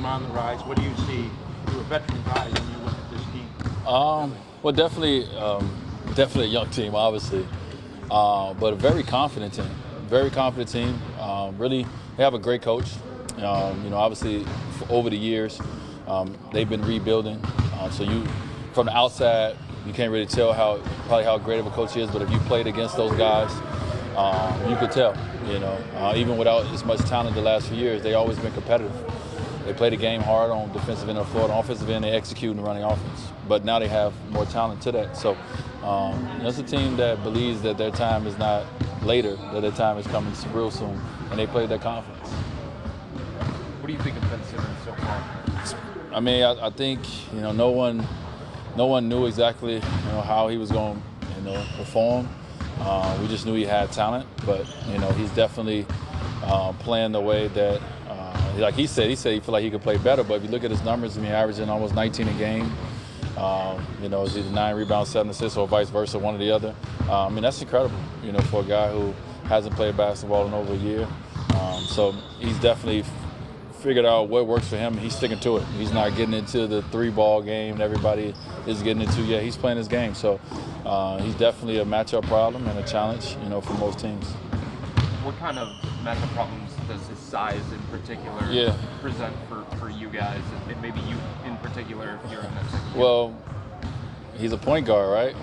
team on the rise. What do you see through a veteran guy when you look at this team? Well, definitely a young team, obviously, but a very confident team. Very confident team. Really, they have a great coach. Obviously, over the years, they've been rebuilding. So from the outside, you can't really tell probably how great of a coach he is. But if you played against those guys, you could tell. Even without as much talent the last few years, they always been competitive. They play the game hard on defensive end of the floor. On offensive end, they execute and running offense. But now they have more talent to that. So it's a team that believes that their time is not later, that their time is coming real soon, and they play with that confidence. What do you think of Ben Simmons so far? I mean, I think no one knew exactly how he was going to perform. We just knew he had talent, but he's definitely playing the way that. Like he said he felt like he could play better. But if you look at his numbers, averaging almost 19 a game. It's either 9 rebounds, 7 assists, or vice versa, one or the other. That's incredible. For a guy who hasn't played basketball in over a year. So he's definitely figured out what works for him. He's sticking to it. He's not getting into the 3-ball game that everybody is getting into yet. He's playing his game. So he's definitely a matchup problem and a challenge, for most teams. What kind of matchup problems does his size in particular present for you guys, and maybe you in particular if you're in that situation? Well, he's a point guard, right?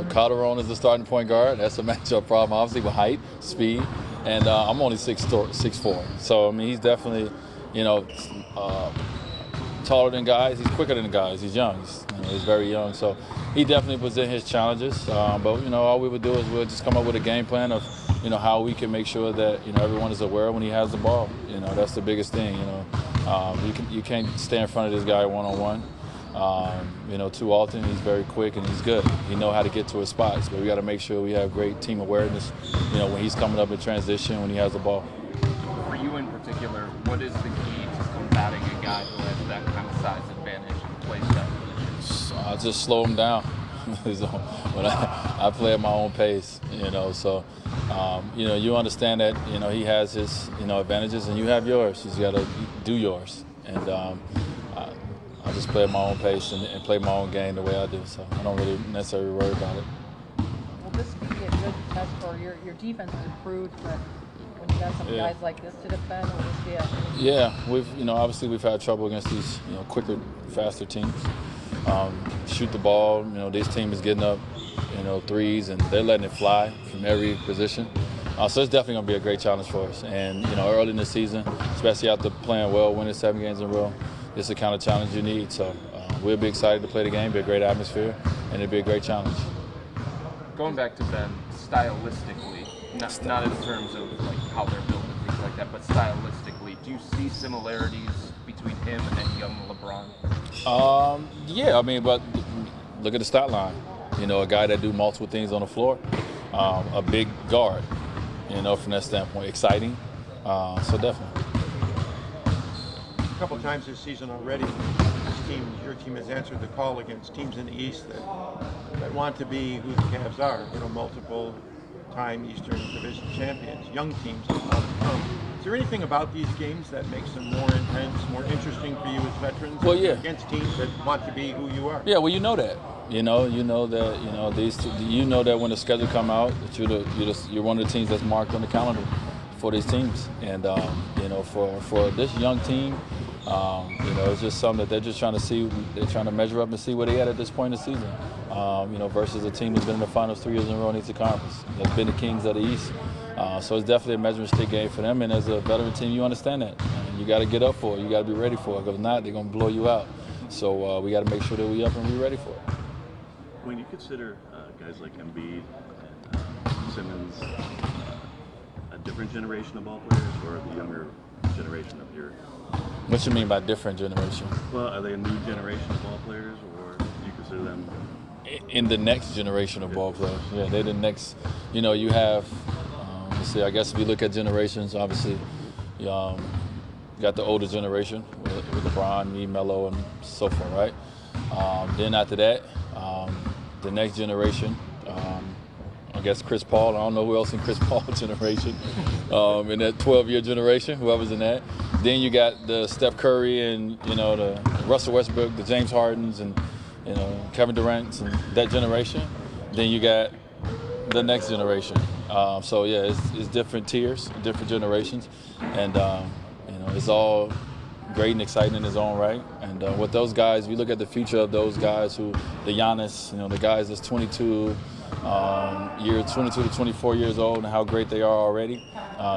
Calderon is the starting point guard. That's a matchup problem, obviously, with height, speed, and I'm only 6'4". So, he's definitely, taller than guys. He's quicker than guys. He's young. He's very young. So he definitely presents his challenges. But, all we would do is we'll just come up with a game plan of, how we can make sure that, everyone is aware when he has the ball. That's the biggest thing, You can't stay in front of this guy one-on-one. Too often he's very quick and he's good. He knows how to get to his spots, but we got to make sure we have great team awareness, when he's coming up in transition, when he has the ball. For you in particular, what is the key to combating a guy who has that kind of size advantage and plays that position? I just slow him down. When I play at my own pace, so you understand that he has his advantages and you have yours. You got to do yours, and I just play at my own pace and play my own game the way I do. So I don't really necessarily worry about it. Will this be a good test for your defense has improved, but when you got some guys like this to defend, will this be a? Yeah, obviously we've had trouble against these quicker, faster teams. Shoot the ball. This team is getting up, threes, and they're letting it fly from every position. So it's definitely going to be a great challenge for us. And early in the season, especially after playing well, winning 7 games in a row, it's the kind of challenge you need. So we'll be excited to play the game. Be a great atmosphere, and it'll be a great challenge. Going back to Ben, stylistically, not in terms of like how they're built and things like that, but stylistically, do you see similarities between him and that young LeBron? Yeah, but look at the stat line. A guy that do multiple things on the floor, a big guard, from that standpoint, exciting. So definitely. A couple times this season already, your team has answered the call against teams in the East that want to be who the Cavs are, multiple-time Eastern Division champions, young teams that want to come. Is there anything about these games that makes them more intense, more interesting for you as veterans? Well, yeah. Against teams that want to be who you are. Yeah, well, you know that. You know that when the schedule come out, that you're one of the teams that's marked on the calendar for these teams. And for this young team, it's just something that they're just trying to see. They're trying to measure up and see where they at this point in the season. Versus a team that's been in the finals 3 years in a row in each conference. That's been the Kings of the East. So it's definitely a measuring stick game for them. And as a veteran team, you understand that. And you got to get up for it. You got to be ready for it. Because if not, they're going to blow you out. So we got to make sure that we up and be ready for it. When you consider guys like Embiid and Simmons, a different generation of ball players, or the younger generation of your? What you mean by different generation? Well, are they a new generation of ball players, or do you consider them? In the next generation of ball players, yeah, they're the next. You have. Let's see. I guess if you look at generations, obviously, you got the older generation with LeBron, me, Melo, and so forth, right? Then after that, the next generation, I guess Chris Paul. I don't know who else in Chris Paul generation, in that 12-year generation, whoever's in that. then you got the Steph Curry and, you know, the Russell Westbrook, the James Hardens, and, you know, Kevin Durant and that generation. Then you got the next generation. So yeah, it's different tiers, different generations, and you know, it's all great and exciting in its own right. And with those guys, we look at the future of those guys who, the Giannis, you know, the guys that's 22 to 24 years old, and how great they are already.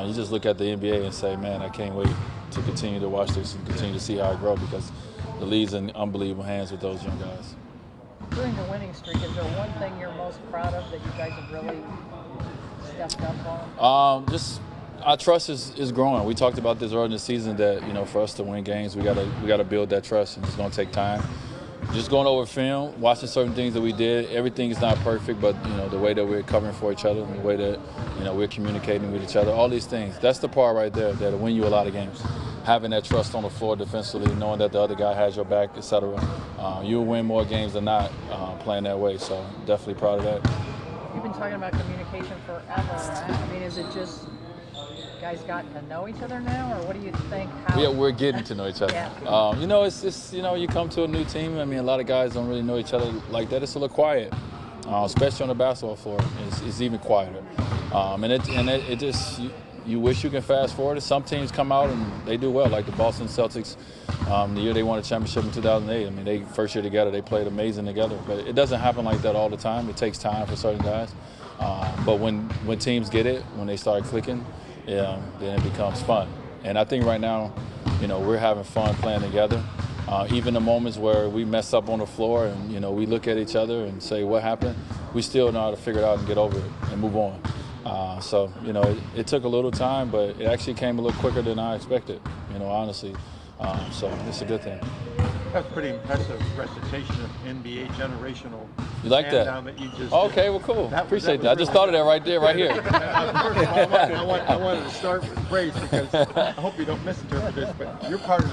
You just look at the NBA and say, man, I can't wait to continue to watch this and continue to see how it grows, because the league's in unbelievable hands with those young guys. During the winning streak, is there one thing you're most proud of that you guys have really stepped up on? Just our trust is growing. We talked about this earlier in the season that, you know, for us to win games, we gotta build that trust, and it's gonna take time. Just going over film, watching certain things that we did. Everything is not perfect, but, you know, the way that we're covering for each other, the way that, you know, we're communicating with each other, all these things. That's the part right there that'll win you a lot of games. Having that trust on the floor defensively, knowing that the other guy has your back, etc. You'll win more games than not playing that way. So definitely proud of that. You've been talking about communication forever, right? I mean, is it just guys got to know each other now, or what do you think? Yeah, we're getting to know each other. Yeah. You know, it's just, you know, you come to a new team. I mean, a lot of guys don't really know each other like that. It's a little quiet, especially on the basketball floor. It's even quieter, and it just. You wish you can fast forward. Some teams come out and they do well, like the Boston Celtics. The year they won a championship in 2008. I mean, they first year together, they played amazing together. But it doesn't happen like that all the time. It takes time for certain guys. But when teams get it, when they start clicking, then it becomes fun. And I think right now, you know, we're having fun playing together. Even the moments where we mess up on the floor and, you know, we look at each other and say, what happened? We still know how to figure it out and get over it and move on. So, you know, it took a little time, but it actually came a little quicker than I expected, you know, honestly. So it's a good thing. That's pretty impressive recitation of NBA generational. You like that? That you just okay, well, cool. Appreciate that. I just thought of that right there, right here. First of all, I wanted to start with praise, because I hope you don't misinterpret this, but you're part of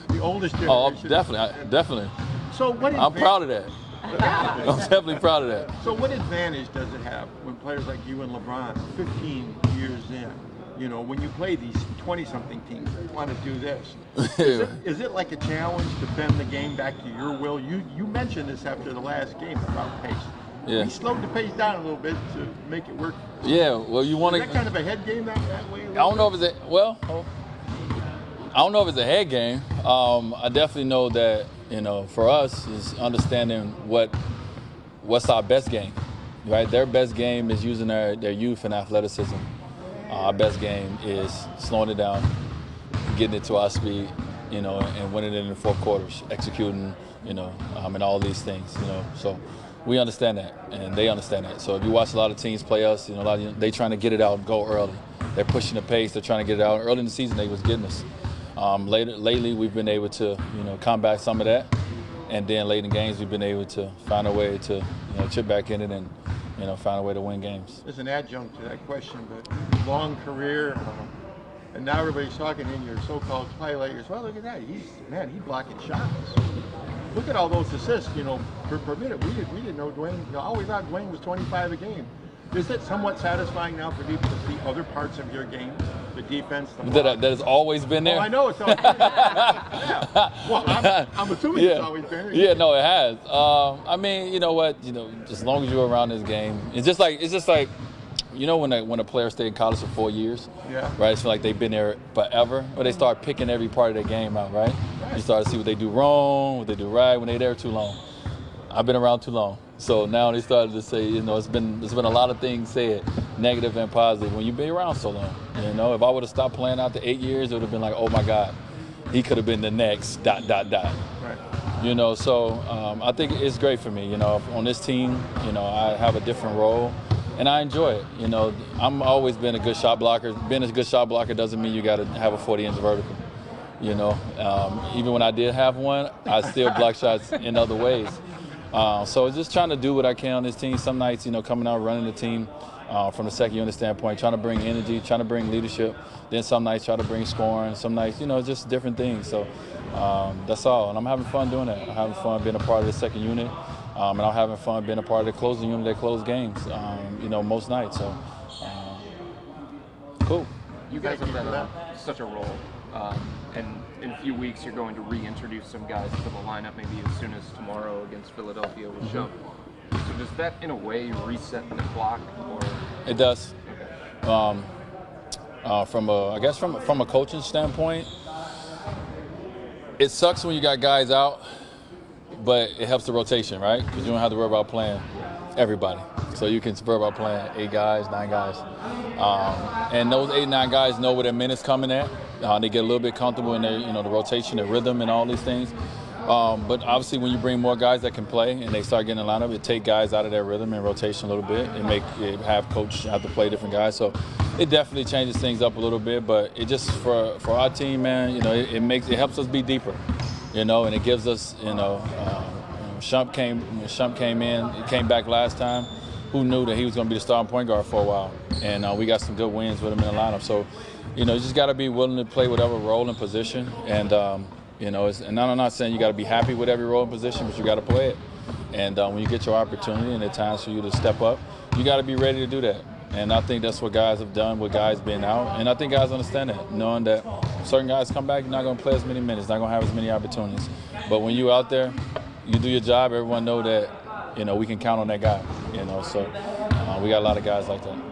the oldest generation. Oh, definitely. So what? I'm proud of that. I'm definitely proud of that. So what advantage does it have when players like you and LeBron, 15 years in, you know, when you play these 20-something teams that want to do this? Is it like a challenge to bend the game back to your will? You mentioned this after the last game about pace. Yeah. We slowed the pace down a little bit to make it work. Yeah, well, you want to. Is that kind of a head game that way? I don't know if it's I don't know if it's a head game. I definitely know that, you know, for us is understanding what's our best game, right? Their best game is using their youth and athleticism. Our best game is slowing it down, getting it to our speed, you know, and winning it in the fourth quarters, executing, you know, and all these things, you know. So we understand that, and they understand that. So if you watch a lot of teams play us, you know, they trying to get it out and go early. They're pushing the pace. They're trying to get it out. Early in the season, they was getting us. Lately, we've been able to, you know, combat some of that, and then late in games, we've been able to find a way to, you know, chip back in it and, you know, find a way to win games. There's an adjunct to that question, but long career, and now everybody's talking in your so-called twilight years. Well, look at that. He's blocking shots. Look at all those assists, you know, per minute. We didn't know Dwyane. You know, all we thought Dwyane was 25 a game. Is it somewhat satisfying now for people to see other parts of your game, the defense, the block? That has always been there? Oh, I know it's always been there. Yeah. Well, I'm assuming it's always been there. Yeah, no, it has. I mean, you know what? You know, as long as you're around this game, it's just like, you know, when a player stay in college for 4 years, right? It's like they've been there forever, or they start picking every part of their game out, right? You start to see what they do wrong, what they do right, when they're there too long. I've been around too long. So now they started to say, you know, there's been a lot of things said, negative and positive, when you've been around so long. You know, if I would have stopped playing after 8 years, it would have been like, oh my God, he could have been the next ... Right. You know, so I think it's great for me. You know, on this team, you know, I have a different role, and I enjoy it. You know, I'm always been a good shot blocker. Being a good shot blocker doesn't mean you got to have a 40-inch vertical. You know, even when I did have one, I still block shots in other ways. So just trying to do what I can on this team. Some nights, you know, coming out running the team from the second unit standpoint, trying to bring energy, trying to bring leadership. Then some nights try to bring scoring. Some nights, you know, just different things. So that's all. And I'm having fun doing that. I'm having fun being a part of the second unit. And I'm having fun being a part of the closing unit that close games, you know, most nights. So cool. You guys have been such a role And in a few weeks, you're going to reintroduce some guys to the lineup, maybe as soon as tomorrow against Philadelphia with Shump. So does that, in a way, reset the clock? Or it does. Okay. I guess from a coaching standpoint, it sucks when you got guys out, but it helps the rotation, right? Because you don't have to worry about playing everybody. So you can worry about playing 8 guys, 9 guys. And those 8, 9 guys know where their minutes coming at. They get a little bit comfortable in their, the rotation, their rhythm, and all these things. But obviously, when you bring more guys that can play and they start getting in the lineup, it take guys out of their rhythm and rotation a little bit. It have coach have to play different guys. So it definitely changes things up a little bit. But it just for our team, man, it helps us be deeper, and it gives us, Shump came in, he came back last time. Who knew that he was going to be the starting point guard for a while? And we got some good wins with him in the lineup. So, you just got to be willing to play whatever role and position. And, and I'm not saying you got to be happy with every role and position, but you got to play it. And when you get your opportunity and it's times for you to step up, you got to be ready to do that. And I think that's what guys have done with guys being out. And I think guys understand that, knowing that certain guys come back, you're not going to play as many minutes, not going to have as many opportunities. But when you're out there, you do your job, everyone know that, we can count on that guy, so we got a lot of guys like that.